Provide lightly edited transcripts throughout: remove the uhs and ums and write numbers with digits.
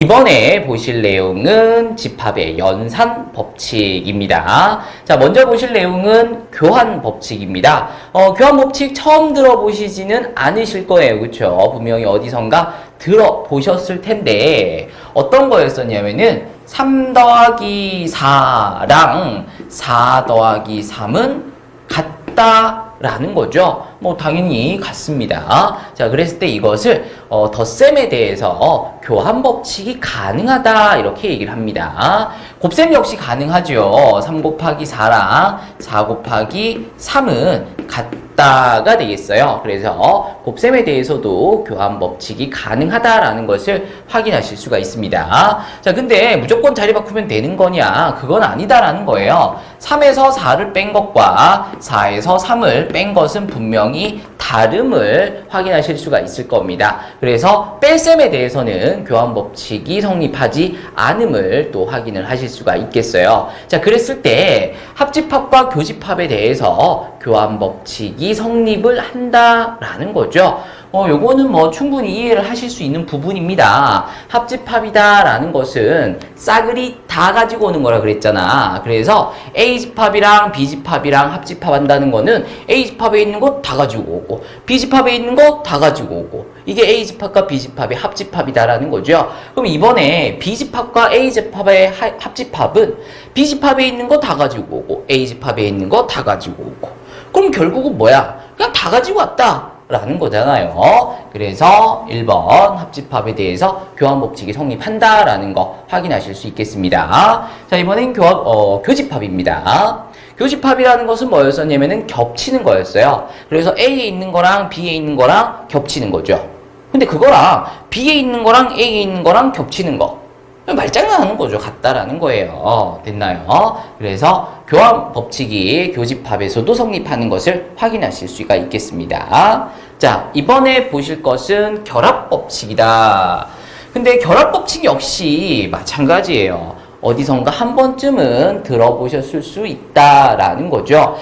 이번에 보실 내용은 집합의 연산 법칙입니다. 자, 먼저 보실 내용은 교환 법칙입니다. 교환 법칙 처음 들어보시지는 않으실 거예요. 그쵸? 분명히 어디선가 들어보셨을 텐데, 어떤 거였었냐면은, 3 더하기 4랑 4 더하기 3은 같다라는 거죠. 뭐 당연히 같습니다. 자, 그랬을 때 이것을 덧셈에 대해서 교환 법칙이 가능하다 이렇게 얘기를 합니다. 곱셈 역시 가능하죠. 3 곱하기 4랑 4 곱하기 3은 같다가 되겠어요. 그래서 곱셈에 대해서도 교환 법칙이 가능하다라는 것을 확인하실 수가 있습니다. 자, 근데 무조건 자리 바꾸면 되는 거냐? 그건 아니다라는 거예요. 3에서 4를 뺀 것과 4에서 3을 뺀 것은 분명히 다름을 확인하실 수가 있을 겁니다. 그래서 뺄셈에 대해서는 교환 법칙이 성립하지 않음을 또 확인을 하실 수가 있겠어요. 자, 그랬을 때 합집합과 교집합에 대해서 교환 법칙이 성립을 한다라는 거죠. 요거는 뭐 충분히 이해를 하실 수 있는 부분입니다. 합집합이다라는 것은 싸그리 다 가지고 오는 거라 그랬잖아. 그래서 A집합이랑 B집합이랑 합집합한다는 거는 A집합에 있는 것 다 가지고 오고 B집합에 있는 것 다 가지고 오고 이게 A집합과 B집합의 합집합이다라는 거죠. 그럼 이번에 B집합과 A집합의 합집합은 B집합에 있는 거 다 가지고 오고 A집합에 있는 거 다 가지고 오고 그럼 결국은 뭐야? 그냥 다 가지고 왔다 라는 거잖아요. 그래서 1번 합집합에 대해서 교환 법칙이 성립한다라는 거 확인하실 수 있겠습니다. 자, 이번엔 교집합입니다. 교집합이라는 것은 뭐였었냐면은 겹치는 거였어요. 그래서 A에 있는 거랑 B에 있는 거랑 겹치는 거죠. 근데 그거랑 B에 있는 거랑 A에 있는 거랑 겹치는 거 말장난하는 거죠. 같다라는 거예요. 됐나요? 그래서 교환 법칙이 교집합에서도 성립하는 것을 확인하실 수가 있겠습니다. 자, 이번에 보실 것은 결합 법칙이다. 근데 결합 법칙 역시 마찬가지예요. 어디선가 한 번쯤은 들어보셨을 수 있다라는 거죠.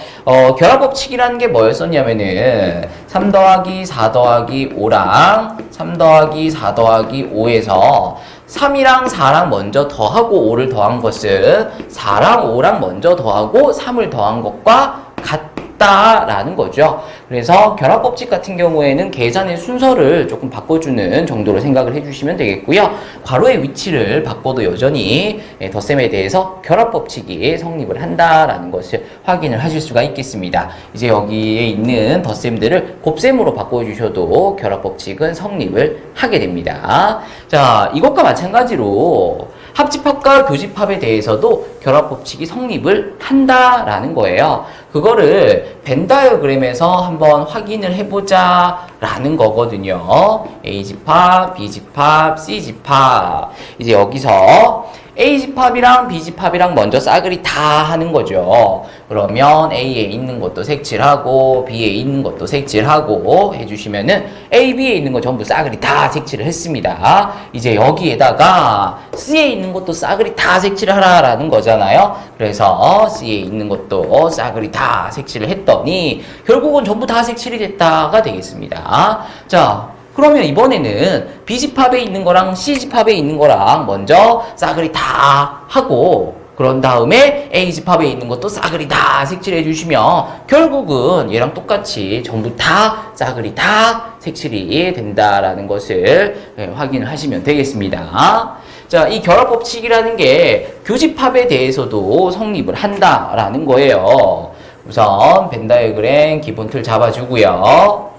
결합 법칙이라는 게 뭐였었냐면은 3 더하기 4 더하기 5랑 3 더하기 4 더하기 5에서 3이랑 4랑 먼저 더하고 5를 더한 것은 4랑 5랑 먼저 더하고 3을 더한 것과 같다라는 거죠. 그래서 결합법칙 같은 경우에는 계산의 순서를 조금 바꿔주는 정도로 생각을 해주시면 되겠고요. 괄호의 위치를 바꿔도 여전히 덧셈에 대해서 결합법칙이 성립을 한다라는 것을 확인을 하실 수가 있겠습니다. 이제 여기에 있는 덧셈들을 곱셈으로 바꿔주셔도 결합법칙은 성립을 하게 됩니다. 자, 이것과 마찬가지로 합집합과 교집합에 대해서도 결합법칙이 성립을 한다라는 거예요. 그거를 벤 다이어그램에서 한번 확인을 해보자 라는 거거든요. A집합, B집합, C집합. 이제 여기서 A집합이랑 B집합이랑 먼저 싸그리 다 하는 거죠. 그러면 A에 있는 것도 색칠하고 B에 있는 것도 색칠하고 해주시면은 A, B에 있는 거 전부 싸그리 다 색칠을 했습니다. 이제 여기에다가 C에 있는 것도 싸그리 다 색칠을 하라라는 거잖아요. 그래서 C에 있는 것도 싸그리 다 색칠을 했더니 결국은 전부 다 색칠이 됐다가 되겠습니다. 자, 그러면 이번에는 B집합에 있는 거랑 C집합에 있는 거랑 먼저 싸그리 다 하고 그런 다음에 A집합에 있는 것도 싸그리 다 색칠해 주시면 결국은 얘랑 똑같이 전부 다 싸그리 다 색칠이 된다라는 것을 확인을 하시면 되겠습니다. 자, 이 결합법칙이라는 게 교집합에 대해서도 성립을 한다라는 거예요. 우선 벤 다이어그램 기본 틀 잡아주고요.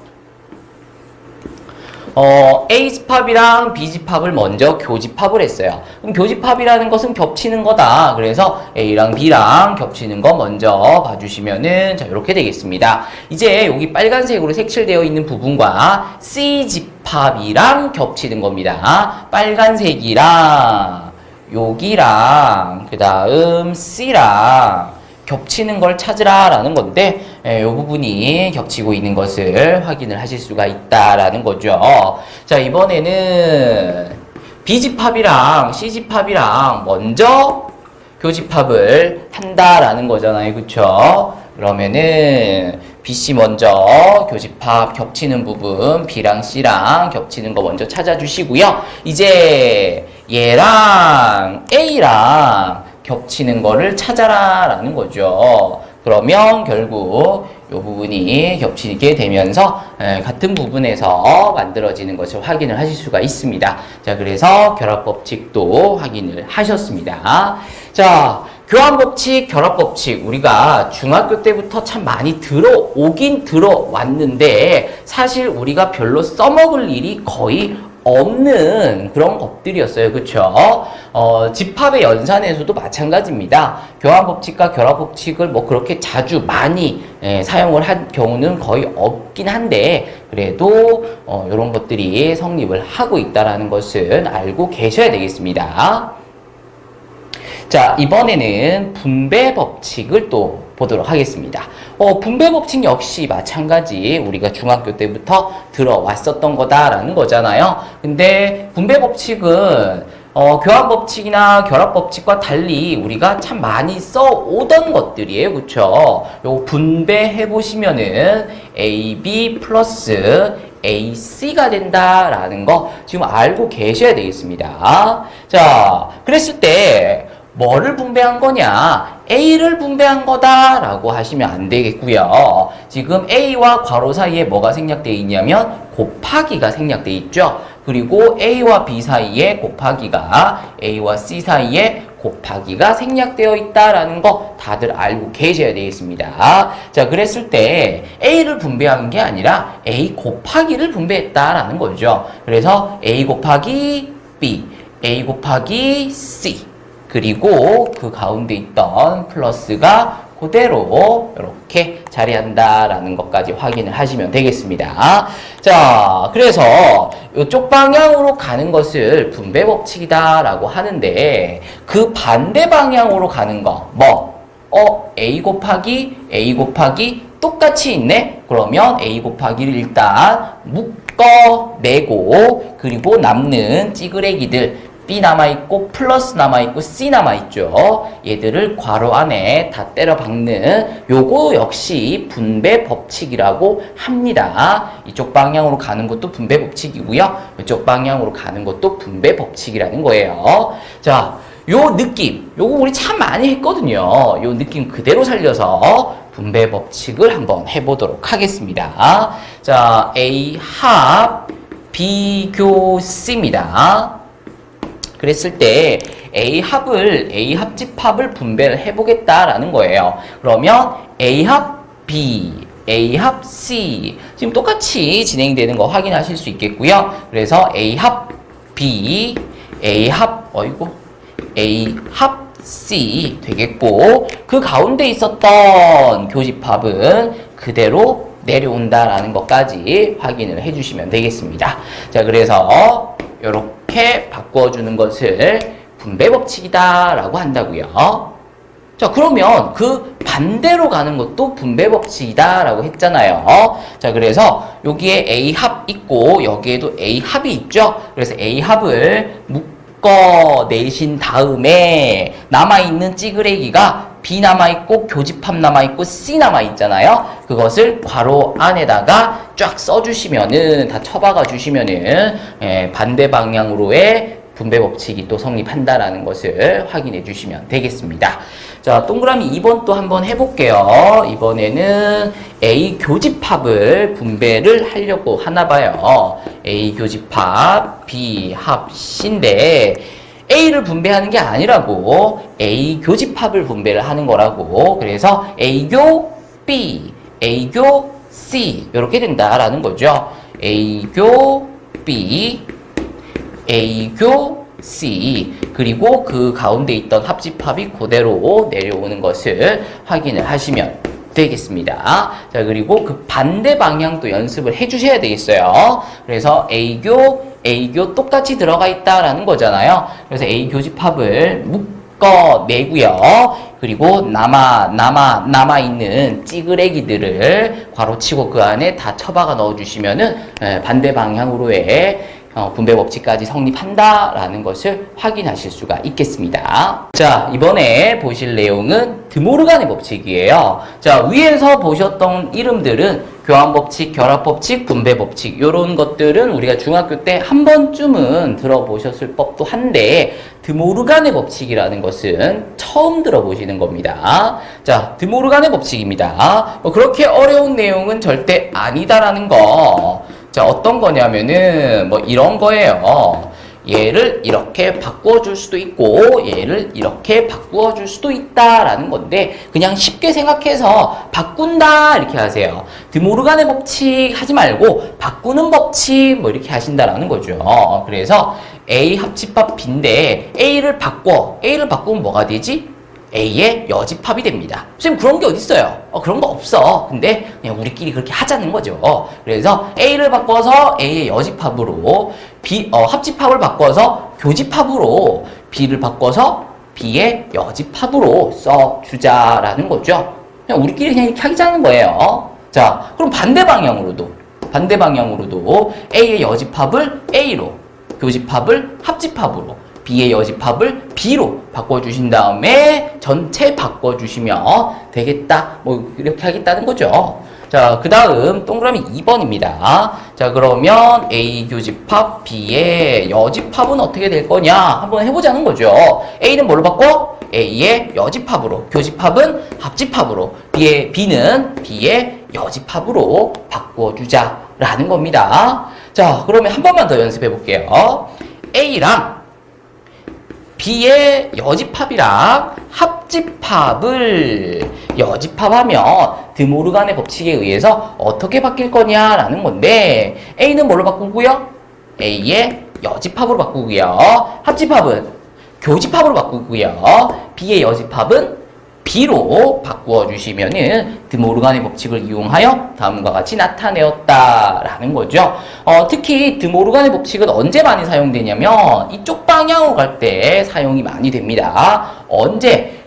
A집합이랑 B집합을 먼저 교집합을 했어요. 그럼 교집합이라는 것은 겹치는 거다. 그래서 A랑 B랑 겹치는 거 먼저 봐주시면은 자, 이렇게 되겠습니다. 이제 여기 빨간색으로 색칠되어 있는 부분과 C집합이랑 ገብ치는 겁니다. 빨간색이랑 여기랑 그 다음 C랑 겹치는 걸 찾으라 라는 건데 이 부분이 겹치고 있는 것을 확인을 하실 수가 있다라는 거죠. 자, 이번에는 B집합이랑 C집합이랑 먼저 교집합을 한다라는 거잖아요. 그쵸? 그러면은 BC 먼저 교집합 겹치는 부분 B랑 C랑 겹치는 거 먼저 찾아주시고요. 이제 얘랑 A랑 겹치는 거를 찾아라 라는 거죠. 그러면 결국 이 부분이 겹치게 되면서 같은 부분에서 만들어지는 것을 확인을 하실 수가 있습니다. 자, 그래서 결합법칙도 확인을 하셨습니다. 자, 교환법칙, 결합법칙 우리가 중학교 때부터 참 많이 들어오긴 들어왔는데 사실 우리가 별로 써먹을 일이 거의 없는 그런 것들이었어요. 그쵸? 집합의 연산에서도 마찬가지입니다. 교환법칙과 결합법칙을 뭐 그렇게 자주 많이 사용을 한 경우는 거의 없긴 한데 그래도 이런 것들이 성립을 하고 있다는 것은 알고 계셔야 되겠습니다. 자, 이번에는 분배법칙을 또 보도록 하겠습니다. 분배법칙 역시 마찬가지 우리가 중학교 때부터 들어왔었던 거다라는 거잖아요. 근데 분배법칙은 교환법칙이나 결합법칙과 달리 우리가 참 많이 써오던 것들이에요. 그쵸? 요거 분배해보시면은 AB 플러스 AC가 된다라는 거 지금 알고 계셔야 되겠습니다. 자, 그랬을 때 뭐를 분배한 거냐? A를 분배한 거다라고 하시면 안 되겠고요. 지금 A와 괄호 사이에 뭐가 생략되어 있냐면 곱하기가 생략되어 있죠. 그리고 A와 B 사이에 곱하기가 A와 C 사이에 곱하기가 생략되어 있다라는 거 다들 알고 계셔야 되겠습니다. 자, 그랬을 때 A를 분배한 게 아니라 A 곱하기를 분배했다라는 거죠. 그래서 A 곱하기 B, A 곱하기 C 그리고 그 가운데 있던 플러스가 그대로 이렇게 자리한다라는 것까지 확인을 하시면 되겠습니다. 자, 그래서 이쪽 방향으로 가는 것을 분배법칙이다라고 하는데 그 반대 방향으로 가는 거 A 곱하기 똑같이 있네? 그러면 A 곱하기를 일단 묶어내고 그리고 남는 찌그레기들 B 남아있고 플러스 남아있고 C 남아있죠. 얘들을 괄호 안에 다 때려 박는 요거 역시 분배법칙이라고 합니다. 이쪽 방향으로 가는 것도 분배법칙이고요. 이쪽 방향으로 가는 것도 분배법칙이라는 거예요. 자, 요 느낌 요거 우리 참 많이 했거든요. 요 느낌 그대로 살려서 분배법칙을 한번 해보도록 하겠습니다. 자, A 합 B 교 C입니다. 그랬을 때 A 합집합을 분배를 해보겠다라는 거예요. 그러면 A 합 B, A 합 C 지금 똑같이 진행되는 거 확인하실 수 있겠고요. 그래서 A 합 B, A 합 C 되겠고 그 가운데 있었던 교집합은 그대로 내려온다라는 것까지 확인을 해주시면 되겠습니다. 자, 그래서 이렇게 바꿔주는 것을 분배법칙이다라고 한다고요. 자, 그러면 그 반대로 가는 것도 분배법칙이다라고 했잖아요. 자, 그래서 여기에 A 합 있고 여기에도 A 합이 있죠. 그래서 A 합을 묶어내신 다음에 남아있는 찌그레기가 B 남아있고 교집합 남아있고 C 남아있잖아요. 그것을 괄호 안에다가 쫙 써주시면은 다 쳐박아 주시면은 반대 방향으로의 분배법칙이 또 성립한다라는 것을 확인해 주시면 되겠습니다. 자, 동그라미 2번 또 한번 해볼게요. 이번에는 A 교집합을 분배를 하려고 하나 봐요. A 교집합 B 합 C인데 A를 분배하는 게 아니라고 A 교집합을 분배를 하는 거라고. 그래서 A교 B, A교 C 이렇게 된다라는 거죠. A교 B, A교 C 그리고 그 가운데 있던 합집합이 그대로 내려오는 것을 확인을 하시면 되겠습니다. 자, 그리고 그 반대 방향도 연습을 해주셔야 되겠어요. 그래서 A교 똑같이 들어가 있다라는 거잖아요. 그래서 A 교집합을 묶어내고요. 그리고 남아있는 찌그레기들을 괄호치고 그 안에 다 쳐박아 넣어주시면은 반대 방향으로의 분배법칙까지 성립한다라는 것을 확인하실 수가 있겠습니다. 자, 이번에 보실 내용은 드모르간의 법칙이에요. 자, 위에서 보셨던 이름들은 교환법칙, 결합법칙, 분배법칙 이런 것들은 우리가 중학교 때 한 번쯤은 들어보셨을 법도 한데 드모르간의 법칙이라는 것은 처음 들어보시는 겁니다. 자, 드모르간의 법칙입니다. 그렇게 어려운 내용은 절대 아니다라는 거. 자, 어떤 거냐면은 뭐 이런 거예요. 얘를 이렇게 바꿔줄 수도 있고 얘를 이렇게 바꾸어줄 수도 있다라는 건데 그냥 쉽게 생각해서 바꾼다 이렇게 하세요. 드모르간의 법칙 하지 말고 바꾸는 법칙 뭐 이렇게 하신다라는 거죠. 그래서 A 합집합 B인데 A를 바꾸면 뭐가 되지? A의 여집합이 됩니다. 선생님 그런 게 어딨어요? 그런 거 없어. 근데 그냥 우리끼리 그렇게 하자는 거죠. 그래서 A를 바꿔서 A의 여집합으로 합집합을 바꿔서 교집합으로 B를 바꿔서 B의 여집합으로 써주자라는 거죠. 그냥 우리끼리 그냥 이렇게 하자는 거예요. 자, 그럼 반대 방향으로도 A의 여집합을 A로 교집합을 합집합으로 B의 여집합을 B로 바꿔주신 다음에 전체 바꿔주시면 되겠다. 뭐 이렇게 하겠다는 거죠. 자, 그 다음 동그라미 2번입니다. 자, 그러면 A 교집합 B의 여집합은 어떻게 될 거냐 한번 해보자는 거죠. A는 뭘로 바꿔? A의 여집합으로, 교집합은 합집합으로, B는 B의 여집합으로 바꿔주자라는 겁니다. 자, 그러면 한 번만 더 연습해 볼게요. A랑 B의 여집합이랑 합집합을 여집합하면 드모르간의 법칙에 의해서 어떻게 바뀔 거냐라는 건데 A는 뭘로 바꾸고요? A의 여집합으로 바꾸고요. 합집합은 교집합으로 바꾸고요. B의 여집합은 B로 바꾸어 주시면은 드모르간의 법칙을 이용하여 다음과 같이 나타내었다라는 거죠. 특히 드모르간의 법칙은 언제 많이 사용되냐면 이쪽 방향으로 갈 때 사용이 많이 됩니다. 언제?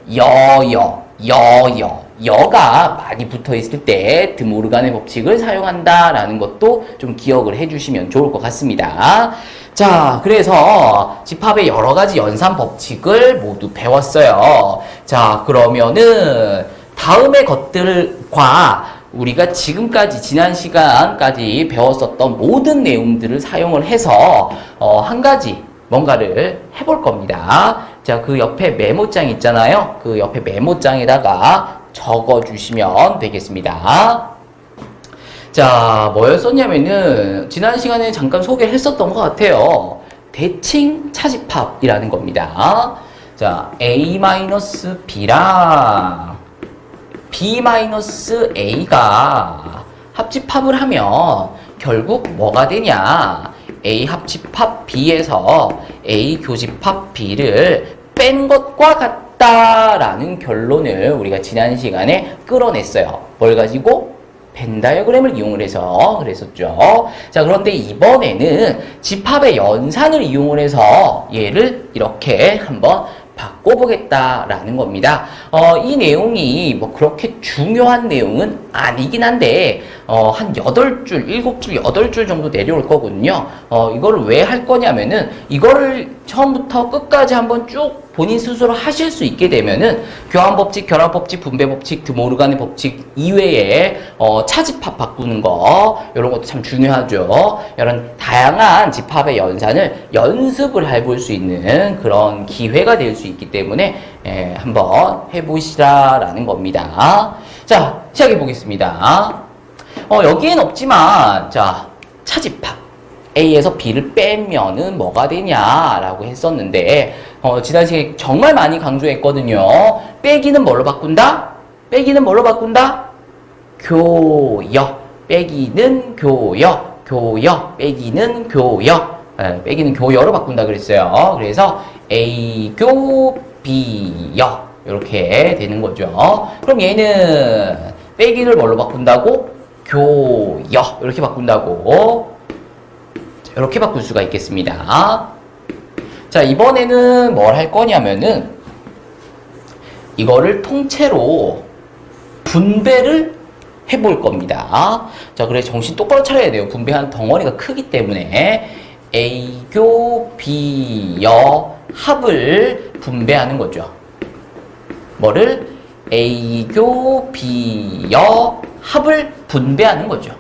여가 많이 붙어 있을 때 드모르간의 법칙을 사용한다라는 것도 좀 기억을 해주시면 좋을 것 같습니다. 자, 그래서 집합의 여러 가지 연산 법칙을 모두 배웠어요. 자, 그러면은 다음의 것들과 우리가 지금까지 지난 시간까지 배웠었던 모든 내용들을 사용을 해서 한 가지 뭔가를 해볼 겁니다. 자, 그 옆에 메모장 있잖아요. 그 옆에 메모장에다가 적어주시면 되겠습니다. 자, 뭐였었냐면은 지난 시간에 잠깐 소개했었던 것 같아요. 대칭 차집합이라는 겁니다. 자, A-B랑 B-A가 합집합을 하면 결국 뭐가 되냐? A 합집합 B에서 A 교집합 B를 뺀 것과 같다라는 결론을 우리가 지난 시간에 끌어냈어요. 뭘 가지고? 벤 다이어그램을 이용을 해서 그랬었죠. 자, 그런데 이번에는 집합의 연산을 이용을 해서 얘를 이렇게 한번 바꿔보겠다라는 겁니다. 이 내용이 뭐 그렇게 중요한 내용은 아니긴 한데 한 8줄, 7줄, 8줄 정도 내려올 거거든요. 이거를 왜 할 거냐면은 이거를 처음부터 끝까지 한번 쭉 본인 스스로 하실 수 있게 되면은 교환법칙, 결합법칙, 분배법칙, 드모르간의 법칙 이외에 차집합 바꾸는 거 이런 것도 참 중요하죠. 이런 다양한 집합의 연산을 연습을 해볼 수 있는 그런 기회가 될 수 있기 때문에 한번 해보시라라는 겁니다. 자, 시작해 보겠습니다. 여기엔 없지만 자, 차집합 A에서 B를 빼면은 뭐가 되냐라고 했었는데 지난 시간에 정말 많이 강조했거든요. 빼기는 뭘로 바꾼다? 빼기는 뭘로 바꾼다? 교여. 빼기는 교여. 교여. 빼기는 교여. 빼기는 교여로 바꾼다 그랬어요. 그래서 A교 B여 이렇게 되는 거죠. 그럼 얘는 빼기를 뭘로 바꾼다고? 교여 이렇게 바꾼다고. 이렇게 바꿀 수가 있겠습니다. 자, 이번에는 뭘 할 거냐면은 이거를 통째로 분배를 해볼 겁니다. 자, 그래 정신 똑바로 차려야 돼요. 분배한 덩어리가 크기 때문에 A교 B여 합을 분배하는 거죠. 뭐를? A교, B여 합을 분배하는 거죠.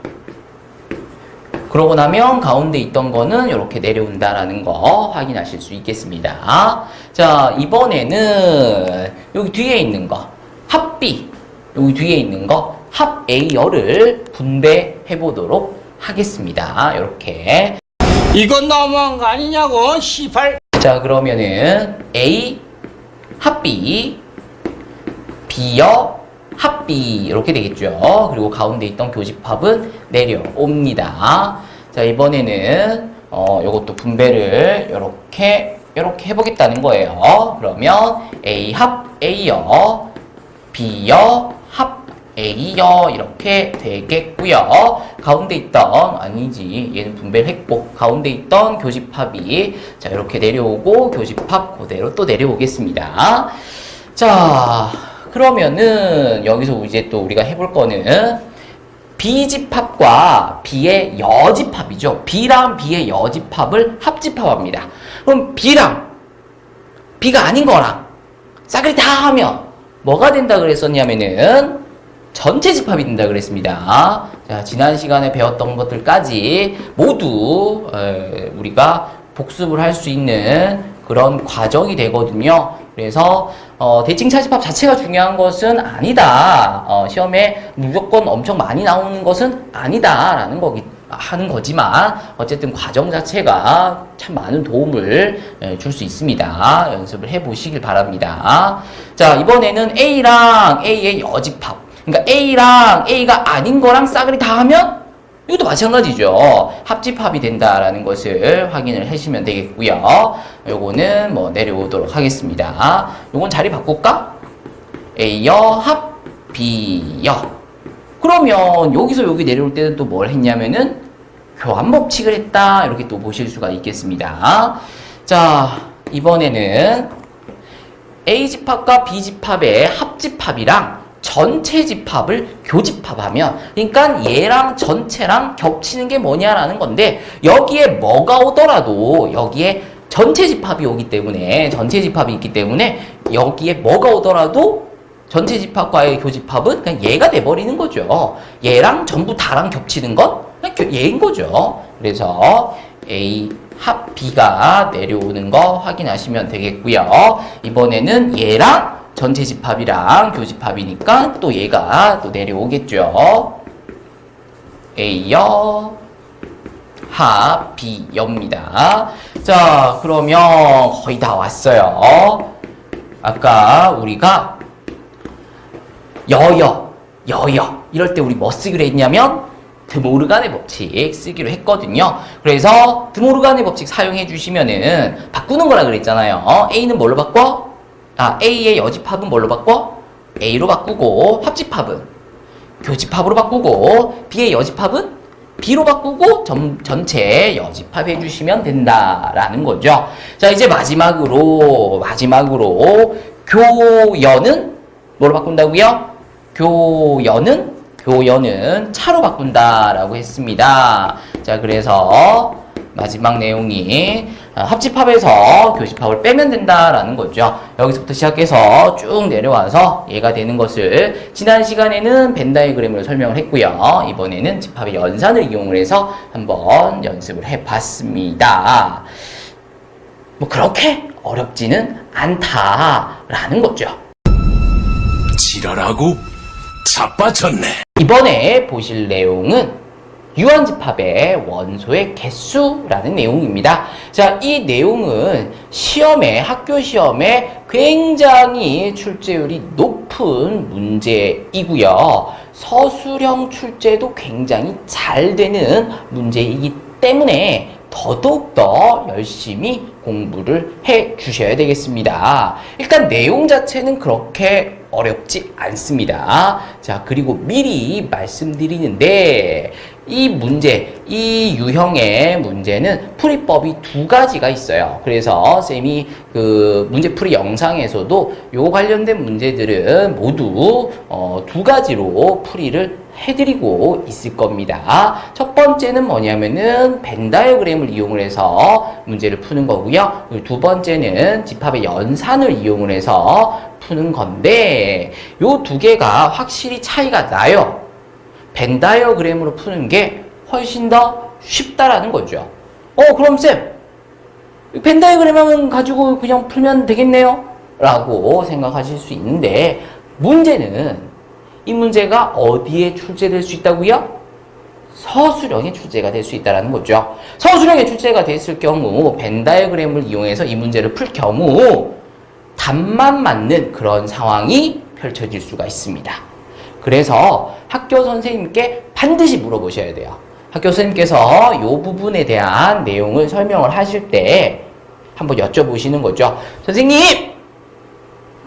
그러고 나면 가운데 있던 거는 이렇게 내려온다라는 거 확인하실 수 있겠습니다. 자, 이번에는 여기 뒤에 있는 거 합 B, 여기 뒤에 있는 거 합 A여를 분배해 보도록 하겠습니다. 이렇게. 이건 너무한 거 아니냐고, 시발. 자, 그러면은 A 합 B, B여 합 B 이렇게 되겠죠. 그리고 가운데 있던 교집합은 내려옵니다. 자, 이번에는 요것도 분배를 이렇게 해보겠다는 거예요. 그러면 A 합 A여, B여 합 A여 이렇게 되겠고요. 가운데 있던 아니지 얘는 분배를 했고 가운데 있던 교집합이 자 이렇게 내려오고 교집합 그대로 또 내려오겠습니다. 자, 그러면은 여기서 이제 또 우리가 해볼 거는 B집합과 B의 여집합이죠. B랑 B의 여집합을 합집합합니다. 그럼 B랑 B가 아닌 거랑 싹을 다 하면 뭐가 된다 그랬었냐면은 전체 집합이 된다 그랬습니다. 자, 지난 시간에 배웠던 것들까지 모두 우리가 복습을 할 수 있는 그런 과정이 되거든요. 그래서 대칭 차집합 자체가 중요한 것은 아니다. 시험에 무조건 엄청 많이 나오는 것은 아니다라는 하는 거지만 어쨌든 과정 자체가 참 많은 도움을 줄 수 있습니다. 연습을 해보시길 바랍니다. 자, 이번에는 A랑 A의 여집합. 그러니까 A랑 A가 아닌 거랑 싸그리 다 하면 이것도 마찬가지죠. 합집합이 된다라는 것을 확인을 하시면 되겠고요. 요거는 뭐 내려오도록 하겠습니다. 요건 자리 바꿀까? A여 합 B여. 그러면 여기서 여기 내려올 때는 또 뭘 했냐면은 교환 법칙을 했다. 이렇게 또 보실 수가 있겠습니다. 자, 이번에는 A집합과 B집합의 합집합이랑 전체 집합을 교집합하면 그러니까 얘랑 전체랑 겹치는 게 뭐냐라는 건데 여기에 뭐가 오더라도 여기에 전체 집합이 오기 때문에 전체 집합이 있기 때문에 여기에 뭐가 오더라도 전체 집합과의 교집합은 그냥 얘가 돼버리는 거죠. 얘랑 전부 다랑 겹치는 건 그냥 얘인 거죠. 그래서 A 합 B가 내려오는 거 확인하시면 되겠고요. 이번에는 얘랑 전체 집합이랑 교집합이니까 또 얘가 또 내려오겠죠. A여 합 B여입니다. 자, 그러면 거의 다 왔어요. 아까 우리가 여여 이럴 때 우리 뭐 쓰기로 했냐면 드모르간의 법칙 쓰기로 했거든요. 그래서 드모르간의 법칙 사용해 주시면은 바꾸는 거라 그랬잖아요. A는 뭘로 바꿔? A의 여집합은 뭘로 바꿔? A로 바꾸고 합집합은 교집합으로 바꾸고 B의 여집합은 B로 바꾸고 전체 여집합 해주시면 된다라는 거죠. 자, 이제 마지막으로 교여는 뭐로 바꾼다고요? 교여는 차로 바꾼다라고 했습니다. 자, 그래서 마지막 내용이 합집합에서 교집합을 빼면 된다라는 거죠. 여기서부터 시작해서 쭉 내려와서 얘가 되는 것을 지난 시간에는 벤 다이그램으로 설명을 했고요. 이번에는 집합의 연산을 이용을 해서 한번 연습을 해봤습니다. 뭐 그렇게 어렵지는 않다라는 거죠. 지랄하고 자빠졌네. 이번에 보실 내용은 유한집합의 원소의 개수라는 내용입니다. 자, 이 내용은 학교 시험에 굉장히 출제율이 높은 문제이고요. 서술형 출제도 굉장히 잘 되는 문제이기 때문에 더더욱더 열심히 공부를 해 주셔야 되겠습니다. 일단 내용 자체는 그렇게 어렵지 않습니다. 자, 그리고 미리 말씀드리는데 이 유형의 문제는 풀이법이 두 가지가 있어요. 그래서 쌤이 그 문제풀이 영상에서도 요 관련된 문제들은 모두 두 가지로 풀이를 해드리고 있을 겁니다. 첫 번째는 뭐냐면은 벤 다이어그램을 이용을 해서 문제를 푸는 거고요. 그리고 두 번째는 집합의 연산을 이용을 해서 푸는 건데 요 두 개가 확실히 차이가 나요. 벤 다이어그램으로 푸는 게 훨씬 더 쉽다라는 거죠. 그럼 쌤, 벤 다이어그램만 가지고 그냥 풀면 되겠네요? 라고 생각하실 수 있는데 문제는 이 문제가 어디에 출제될 수 있다고요? 서술형에 출제가 될 수 있다는 거죠. 서술형에 출제가 됐을 경우 벤 다이어그램을 이용해서 이 문제를 풀 경우 답만 맞는 그런 상황이 펼쳐질 수가 있습니다. 그래서 학교 선생님께 반드시 물어보셔야 돼요. 학교 선생님께서 이 부분에 대한 내용을 설명을 하실 때 한번 여쭤보시는 거죠. 선생님!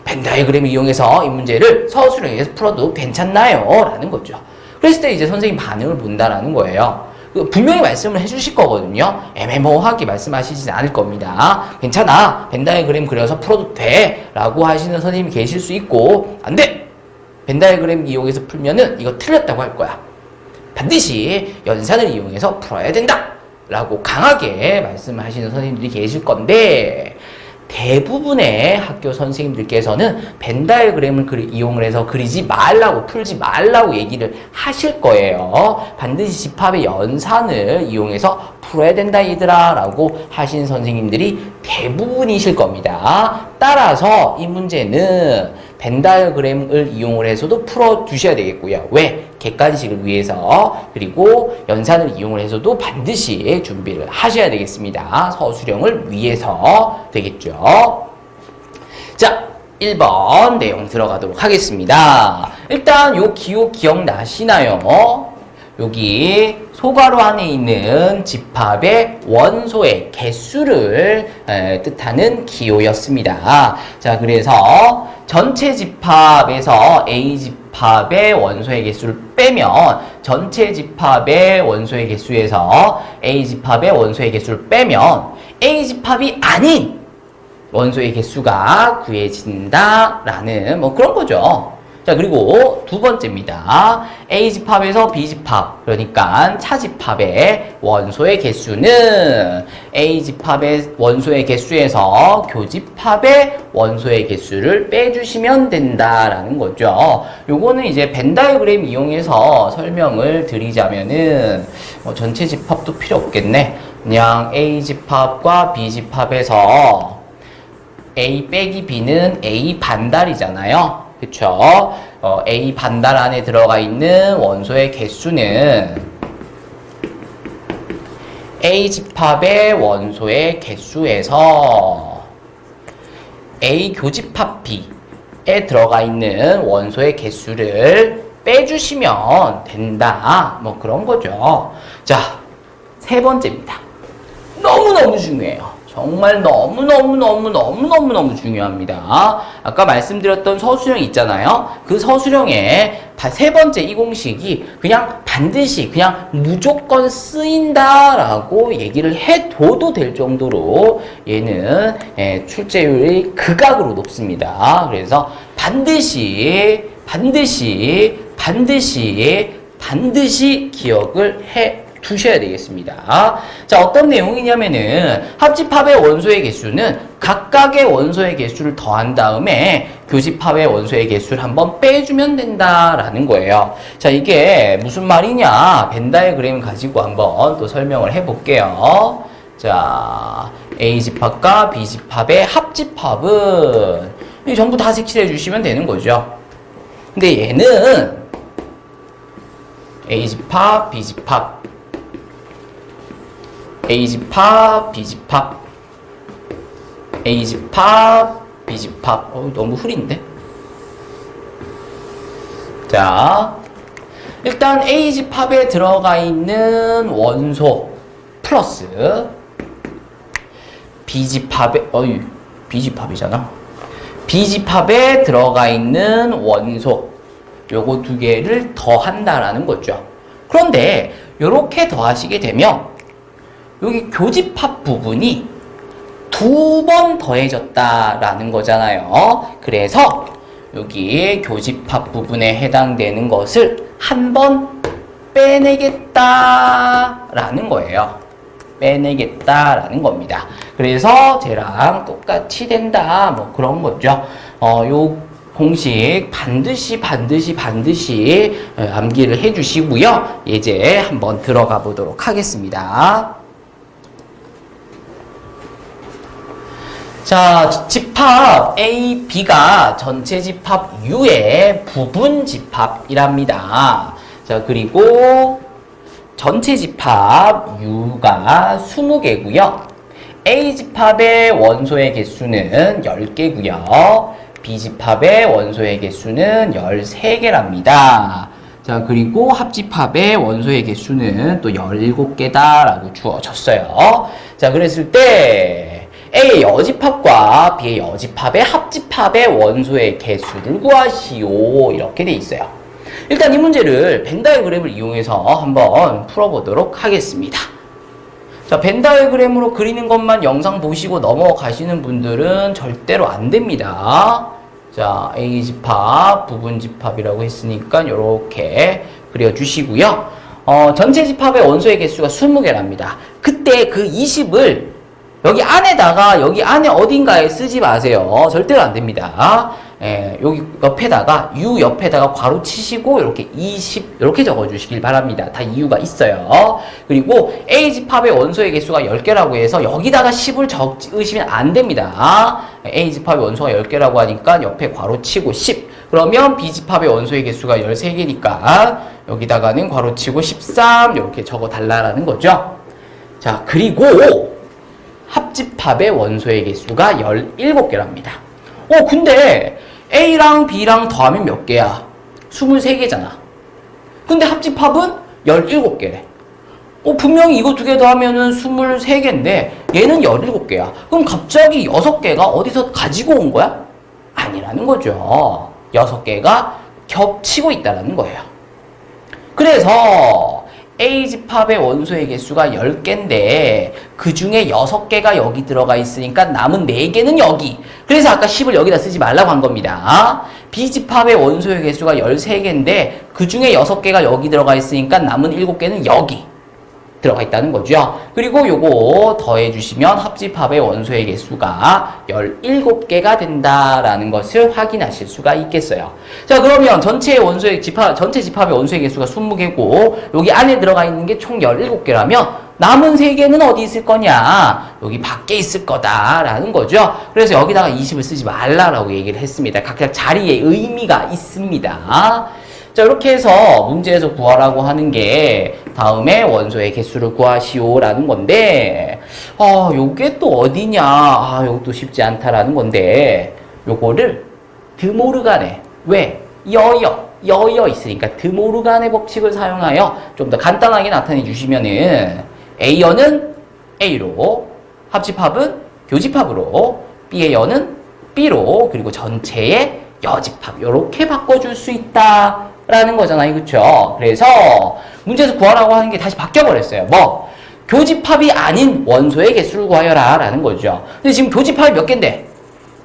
벤 다이어그램을 이용해서 이 문제를 서술형에서 풀어도 괜찮나요? 라는 거죠. 그랬을 때 이제 선생님 반응을 본다라는 거예요. 분명히 말씀을 해주실 거거든요. 애매모호하게 말씀하시진 않을 겁니다. 괜찮아. 벤 다이어그램 그려서 풀어도 돼. 라고 하시는 선생님이 계실 수 있고 안 돼! 벤 다이어그램 이용해서 풀면은 이거 틀렸다고 할 거야. 반드시 연산을 이용해서 풀어야 된다. 라고 강하게 말씀하시는 선생님들이 계실 건데 대부분의 학교 선생님들께서는 벤 다이어그램을 이용을 해서 그리지 말라고 풀지 말라고 얘기를 하실 거예요. 반드시 집합의 연산을 이용해서 풀어야 된다 얘들아 라고 하신 선생님들이 대부분이실 겁니다. 따라서 이 문제는 벤 다이어그램을 이용을 해서도 풀어주셔야 되겠고요. 왜? 객관식을 위해서 그리고 연산을 이용을 해서도 반드시 준비를 하셔야 되겠습니다. 서술형을 위해서 되겠죠. 자, 1번 내용 들어가도록 하겠습니다. 일단 요 기호 기억나시나요? 여기 소괄호 안에 있는 집합의 원소의 개수를 뜻하는 기호였습니다. 자, 그래서 전체 집합에서 A 집합의 원소의 개수를 빼면 전체 집합의 원소의 개수에서 A 집합의 원소의 개수를 빼면 A 집합이 아닌 원소의 개수가 구해진다라는 뭐 그런 거죠. 자, 그리고 두 번째입니다. A집합에서 B집합, 그러니까 차집합의 원소의 개수는 A집합의 원소의 개수에서 교집합의 원소의 개수를 빼주시면 된다라는 거죠. 요거는 이제 벤 다이어그램 이용해서 설명을 드리자면은 전체 집합도 필요 없겠네. 그냥 A집합과 B집합에서 A 빼기 B는 A 반달이잖아요. 그쵸? A 반달 안에 들어가 있는 원소의 개수는 A 집합의 원소의 개수에서 A 교집합 B에 들어가 있는 원소의 개수를 빼주시면 된다. 뭐 그런 거죠. 자, 세 번째입니다. 너무너무 중요해요. 정말 너무너무 중요합니다. 아까 말씀드렸던 서술형 있잖아요. 그 서술형의 세 번째 이 공식이 그냥 반드시 그냥 무조건 쓰인다라고 얘기를 해둬도 될 정도로 얘는 출제율이 극악으로 높습니다. 그래서 반드시 기억을 해 두셔야 되겠습니다. 자, 어떤 내용이냐면은 합집합의 원소의 개수는 각각의 원소의 개수를 더한 다음에 교집합의 원소의 개수를 한번 빼주면 된다라는 거예요. 자, 이게 무슨 말이냐? 벤 다이어그램 가지고 한번 또 설명을 해볼게요. 자, A집합과 B집합의 합집합은 이 전부 다 색칠해 주시면 되는 거죠. 근데 얘는 A집합, B집합 A집합, B집합, A집합, B집합. 너무 흐린데? 자, 일단 A집합에 들어가 있는 원소 플러스 B집합에, B집합이잖아. B집합에 들어가 있는 원소, 요거 두 개를 더한다라는 거죠. 그런데 요렇게 더하시게 되면 여기 교집합 부분이 두 번 더해졌다라는 거잖아요. 그래서 여기 교집합 부분에 해당되는 것을 한 번 빼내겠다라는 거예요. 빼내겠다라는 겁니다. 그래서 쟤랑 똑같이 된다. 뭐 그런 거죠. 요 공식 반드시 암기를 해주시고요. 예제 한번 들어가 보도록 하겠습니다. 자, 집합 A, B가 전체 집합 U의 부분 집합이랍니다. 자, 그리고 전체 집합 U가 20개고요. A 집합의 원소의 개수는 10개고요. B 집합의 원소의 개수는 13개랍니다. 자, 그리고 합집합의 원소의 개수는 또 17개다라고 주어졌어요. 자, 그랬을 때 A의 여집합과 B의 여집합의 합집합의 원소의 개수를 구하시오. 이렇게 돼 있어요. 일단 이 문제를 벤 다이어그램을 이용해서 한번 풀어보도록 하겠습니다. 자, 벤 다이어그램으로 그리는 것만 영상 보시고 넘어가시는 분들은 절대로 안 됩니다. 자, A 집합, 부분 집합이라고 했으니까 이렇게 그려주시고요. 전체 집합의 원소의 개수가 20개랍니다. 그때 그 20을 여기 안에다가 여기 안에 어딘가에 쓰지 마세요. 절대로 안 됩니다. 여기 옆에다가 U 옆에다가 괄호 치시고 이렇게 20 이렇게 적어주시길 바랍니다. 다 이유가 있어요. 그리고 A 집합의 원소의 개수가 10개라고 해서 여기다가 10을 적으시면 안 됩니다. A 집합의 원소가 10개라고 하니까 옆에 괄호 치고 10. 그러면 B 집합의 원소의 개수가 13개니까 여기다가는 괄호 치고 13 이렇게 적어 달라라는 거죠. 자, 그리고 합집합의 원소의 개수가 17개랍니다. 근데 A랑 B랑 더하면 몇 개야? 23개잖아. 근데 합집합은 17개래. 분명히 이거 두 개 더하면은 23개인데 얘는 17개야. 그럼 갑자기 6개가 어디서 가지고 온 거야? 아니라는 거죠. 6개가 겹치고 있다는 거예요. 그래서 A 집합의 원소의 개수가 10개인데 그 중에 6개가 여기 들어가 있으니까 남은 4개는 여기. 그래서 아까 10을 여기다 쓰지 말라고 한 겁니다. B 집합의 원소의 개수가 13개인데 그 중에 6개가 여기 들어가 있으니까 남은 7개는 여기 들어가 있다는 거죠. 그리고 요거 더해주시면 합집합의 원소의 개수가 17개가 된다라는 것을 확인하실 수가 있겠어요. 자, 그러면 전체 집합의 원소의 개수가 20개고 여기 안에 들어가 있는 게 총 17개라면 남은 3개는 어디 있을 거냐? 여기 밖에 있을 거다라는 거죠. 그래서 여기다가 20을 쓰지 말라라고 얘기를 했습니다. 각각 자리에 의미가 있습니다. 자, 이렇게 해서 문제에서 구하라고 하는 게 다음에 원소의 개수를 구하시오라는 건데 요게 또 어디냐? 요것도 쉽지 않다라는 건데 요거를 드모르간의 왜? 여여 있으니까 드모르간의 법칙을 사용하여 좀 더 간단하게 나타내 주시면은 A여는 A로 합집합은 교집합으로 B의 여는 B로 그리고 전체의 여집합 요렇게 바꿔줄 수 있다라는 거잖아요. 그쵸? 그래서 문제에서 구하라고 하는 게 다시 바뀌어버렸어요. 교집합이 아닌 원소의 개수를 구하여라 라는 거죠. 근데 지금 교집합이 몇 개인데?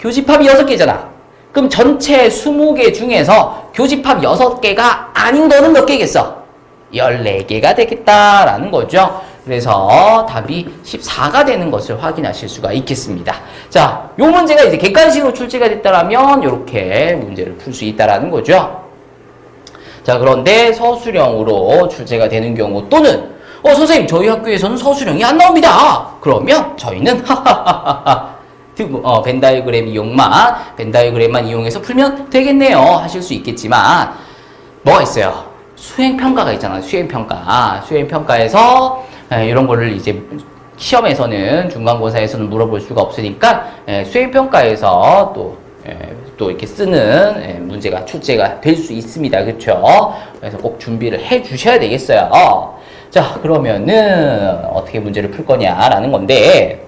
교집합이 6개잖아. 그럼 전체 20개 중에서 교집합 6개가 아닌 거는 몇 개겠어? 14개가 되겠다라는 거죠. 그래서 답이 14가 되는 것을 확인하실 수가 있겠습니다. 자, 요 문제가 이제 객관식으로 출제가 됐다라면 이렇게 문제를 풀 수 있다라는 거죠. 자, 그런데 서술형으로 출제가 되는 경우 또는 선생님 저희 학교에서는 서술형이 안 나옵니다. 그러면 저희는 벤 다이어그램만 이용해서 풀면 되겠네요 하실 수 있겠지만 뭐가 있어요? 수행평가가 있잖아요. 수행평가에서 이런 거를 이제 시험에서는 중간고사에서는 물어볼 수가 없으니까 수행평가에서 또 이렇게 쓰는 문제가 출제가 될 수 있습니다. 그렇죠? 그래서 꼭 준비를 해 주셔야 되겠어요. 자, 그러면은 어떻게 문제를 풀 거냐라는 건데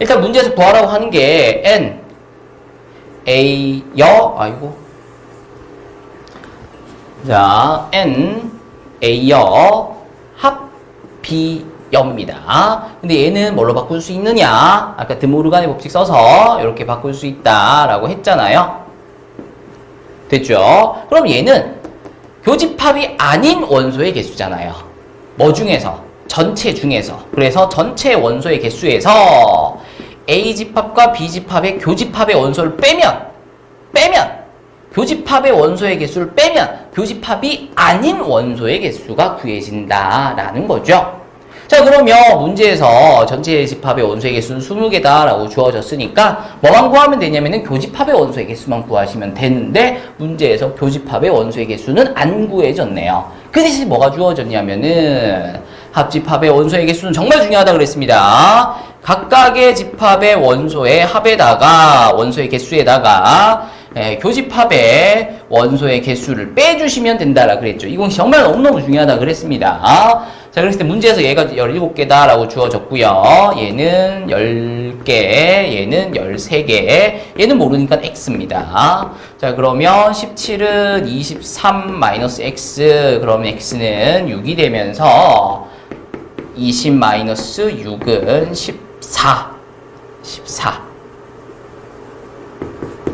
일단 문제에서 구하라고 하는 게 N A 자, N A여 합 B여입니다. 근데 얘는 뭘로 바꿀 수 있느냐? 아까 드모르간의 법칙 써서 이렇게 바꿀 수 있다라고 했잖아요. 됐죠? 그럼 얘는 교집합이 아닌 원소의 개수잖아요. 뭐 중에서? 전체 중에서. 그래서 전체 원소의 개수에서 A집합과 B집합의 교집합의 원소를 빼면 교집합의 원소의 개수를 빼면 교집합이 아닌 원소의 개수가 구해진다라는 거죠. 자, 그러면 문제에서 전체 집합의 원소의 개수는 20개다라고 주어졌으니까 뭐만 구하면 되냐면은 교집합의 원소의 개수만 구하시면 되는데 문제에서 교집합의 원소의 개수는 안 구해졌네요. 그 대신 뭐가 주어졌냐면은 합집합의 원소의 개수는 정말 중요하다 그랬습니다. 각각의 집합의 원소의 합에다가 원소의 개수에다가 교집합의 원소의 개수를 빼주시면 된다라 그랬죠. 이건 정말 너무너무 중요하다 그랬습니다. 자, 그랬을 때 문제에서 얘가 17개다라고 주어졌고요. 얘는 10개, 얘는 13개, 얘는 모르니까 x입니다. 자, 그러면 17은 23-x, 그러면 x는 6이 되면서 20-6은 14.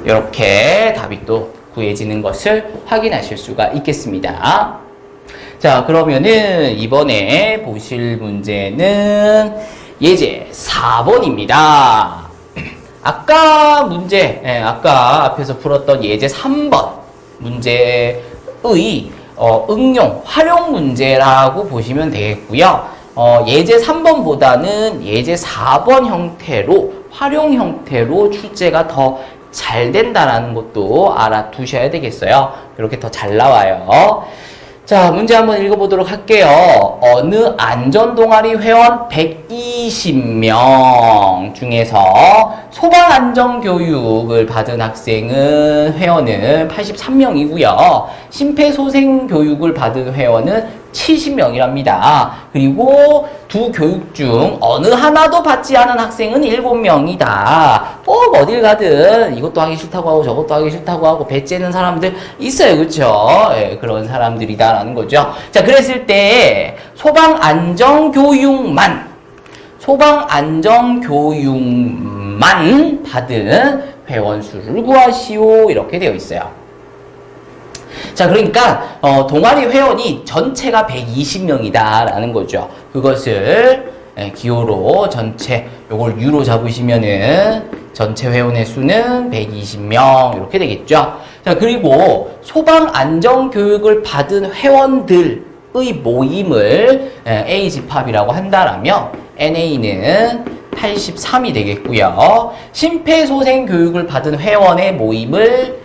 이렇게 답이 또 구해지는 것을 확인하실 수가 있겠습니다. 자, 그러면은 이번에 보실 문제는 예제 4번입니다. 아까 문제, 아까 앞에서 풀었던 예제 3번 문제의 응용, 활용 문제라고 보시면 되겠고요. 예제 3번보다는 예제 4번 형태로, 활용 형태로 출제가 더 잘 된다라는 것도 알아두셔야 되겠어요. 이렇게 더 잘 나와요. 자, 문제 한번 읽어보도록 할게요. 어느 안전동아리 회원 120명 중에서 소방안전교육을 받은 학생은 회원은 83명이고요. 심폐소생교육을 받은 회원은 70명이랍니다. 그리고 두 교육 중 어느 하나도 받지 않은 학생은 7명이다. 꼭 어딜 가든 이것도 하기 싫다고 하고 저것도 하기 싫다고 하고 배째는 사람들 있어요. 그쵸? 예, 그런 사람들이다라는 거죠. 자, 그랬을 때 소방안전교육만 받은 회원 수를 구하시오. 이렇게 되어 있어요. 자, 그러니까 동아리 회원이 전체가 120명이다 라는 거죠. 그것을 기호로 전체, 요걸 U로 잡으시면은 전체 회원의 수는 120명 이렇게 되겠죠. 자, 그리고 소방안전교육을 받은 회원들의 모임을 A집합이라고 한다라면 NA는 83이 되겠고요. 심폐소생교육을 받은 회원의 모임을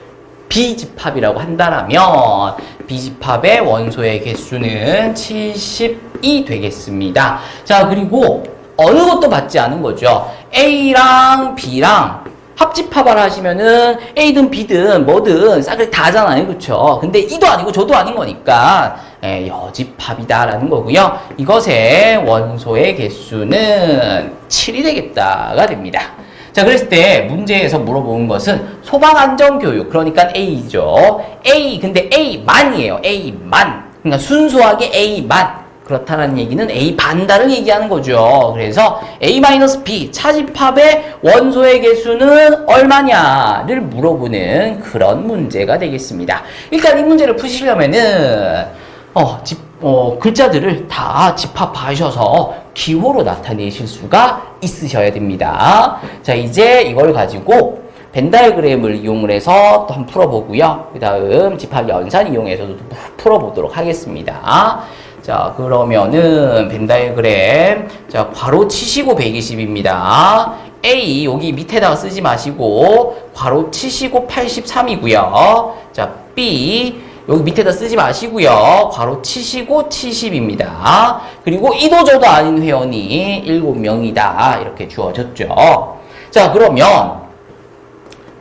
B집합이라고 한다라면 B집합의 원소의 개수는 70이 되겠습니다. 자, 그리고 어느 것도 받지 않은 거죠. A랑 B랑 합집합을 하시면은 A든 B든 뭐든 싸그리 다 하잖아요. 그쵸? 근데 이도 아니고 저도 아닌 거니까 여집합이다라는 거고요. 이것의 원소의 개수는 7이 되겠다가 됩니다. 자, 그랬을 때 문제에서 물어보는 것은 소방안전교육, 그러니까 A죠. 근데 A만이에요. A만. 그러니까 순수하게 A만. 그렇다는 얘기는 A 반다를 얘기하는 거죠. 그래서 A-B 차집합의 원소의 개수는 얼마냐를 물어보는 그런 문제가 되겠습니다. 일단 이 문제를 푸시려면은 글자들을 다 집합하셔서 기호로 나타내실 수가 있으셔야 됩니다. 자, 이제 이걸 가지고 벤 다이어그램을 이용을 해서 또 한번 풀어보고요. 그 다음 집합 연산 이용해서도 풀어보도록 하겠습니다. 자, 그러면은 벤 다이어그램, 자, 괄호 치시고 120입니다. A 여기 밑에다가 쓰지 마시고 괄호 치시고 83이고요. 자, B 여기 밑에다 쓰지 마시고요. 괄호 치시고 70입니다. 그리고 이도저도 아닌 회원이 7명이다. 이렇게 주어졌죠. 자, 그러면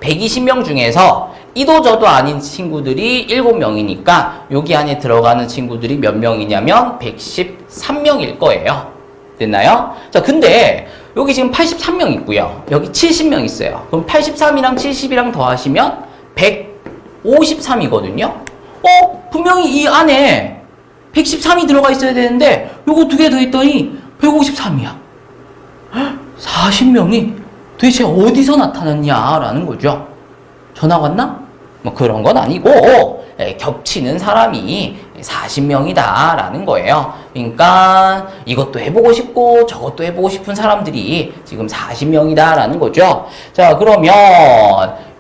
120명 중에서 이도저도 아닌 친구들이 7명이니까 여기 안에 들어가는 친구들이 몇 명이냐면 113명일 거예요. 됐나요? 자, 근데 여기 지금 83명 있고요. 여기 70명 있어요. 그럼 83이랑 70이랑 더하시면 153이거든요. 분명히 이 안에 113이 들어가 있어야 되는데 요거 두 개 더했더니 153이야. 40명이 도대체 어디서 나타났냐라는 거죠. 전화 왔나? 뭐 그런 건 아니고 겹치는 사람이 40명이다라는 거예요. 그러니까 이것도 해보고 싶고 저것도 해보고 싶은 사람들이 지금 40명이다라는 거죠. 자, 그러면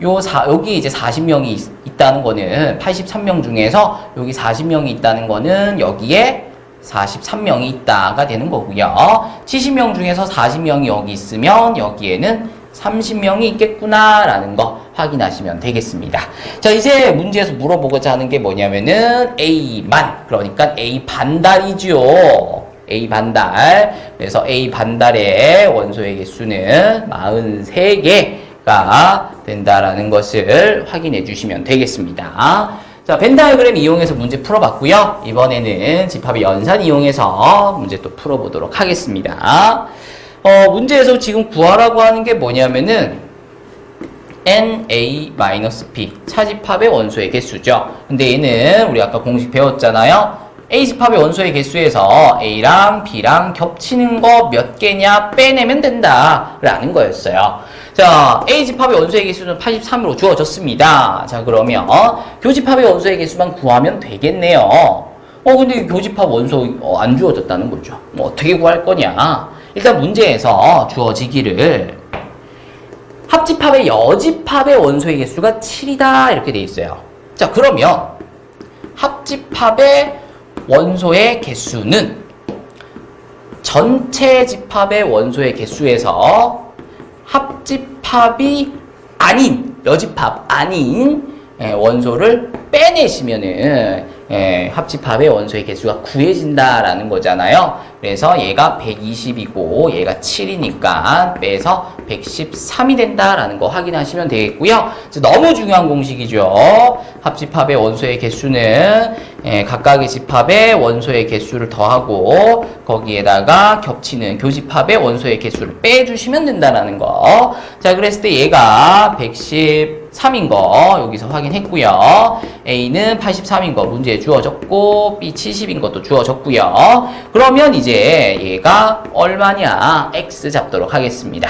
여기 이제 40명이 있다는 거는 83명 중에서 여기 40명이 있다는 거는 여기에 43명이 있다가 되는 거고요. 70명 중에서 40명이 여기 있으면 여기에는 30명이 있겠구나라는 거 확인하시면 되겠습니다. 자, 이제 문제에서 물어보고자 하는 게 뭐냐면은 A만, 그러니까 A 반달이죠. A 반달. 그래서 A 반달의 원소의 개수는 43개가 된다라는 것을 확인해 주시면 되겠습니다. 자, 벤 다이어그램 이용해서 문제 풀어봤고요. 이번에는 집합의 연산 이용해서 문제 또 풀어보도록 하겠습니다. 문제에서 지금 구하라고 하는 게 뭐냐면은 NA-P 차집합의 원소의 개수죠. 근데 얘는 우리 아까 공식 배웠잖아요. A집합의 원소의 개수에서 A랑 B랑 겹치는 거 몇 개냐 빼내면 된다라는 거였어요. 자, A집합의 원소의 개수는 83으로 주어졌습니다. 자, 그러면 교집합의 원소의 개수만 구하면 되겠네요. 근데 교집합 원소 안 주어졌다는 거죠. 어떻게 구할 거냐? 일단 문제에서 주어지기를 합집합의 여집합의 원소의 개수가 7이다 이렇게 돼 있어요. 자, 그러면 합집합의 원소의 개수는 전체 집합의 원소의 개수에서 합집합이 아닌, 여집합 아닌 원소를 빼내시면은 합집합의 원소의 개수가 구해진다라는 거잖아요. 그래서 얘가 120이고 얘가 7이니까 빼서 113이 된다라는 거 확인하시면 되겠고요. 너무 중요한 공식이죠. 합집합의 원소의 개수는 각각의 집합의 원소의 개수를 더하고 거기에다가 겹치는 교집합의 원소의 개수를 빼주시면 된다라는 거. 자, 그랬을 때 얘가 113인 거 여기서 확인했고요. A는 83인 거 문제에 주어졌고 B 70인 것도 주어졌고요. 그러면 이제 얘가 얼마냐? X 잡도록 하겠습니다.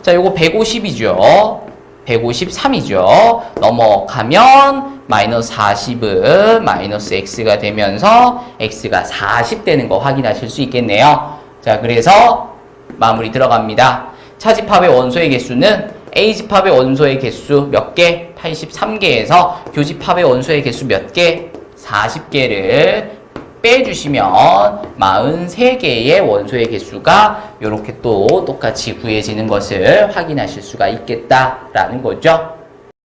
자, 요거 150이죠. 153이죠. 넘어가면 마이너스 40은 마이너스 X가 되면서 X가 40 되는 거 확인하실 수 있겠네요. 자, 그래서 마무리 들어갑니다. 차집합의 원소의 개수는 A집합의 원소의 개수 몇 개? 83개에서 교집합의 원소의 개수 몇 개? 40개를 빼주시면 43개의 원소의 개수가 이렇게 또 똑같이 구해지는 것을 확인하실 수가 있겠다라는 거죠.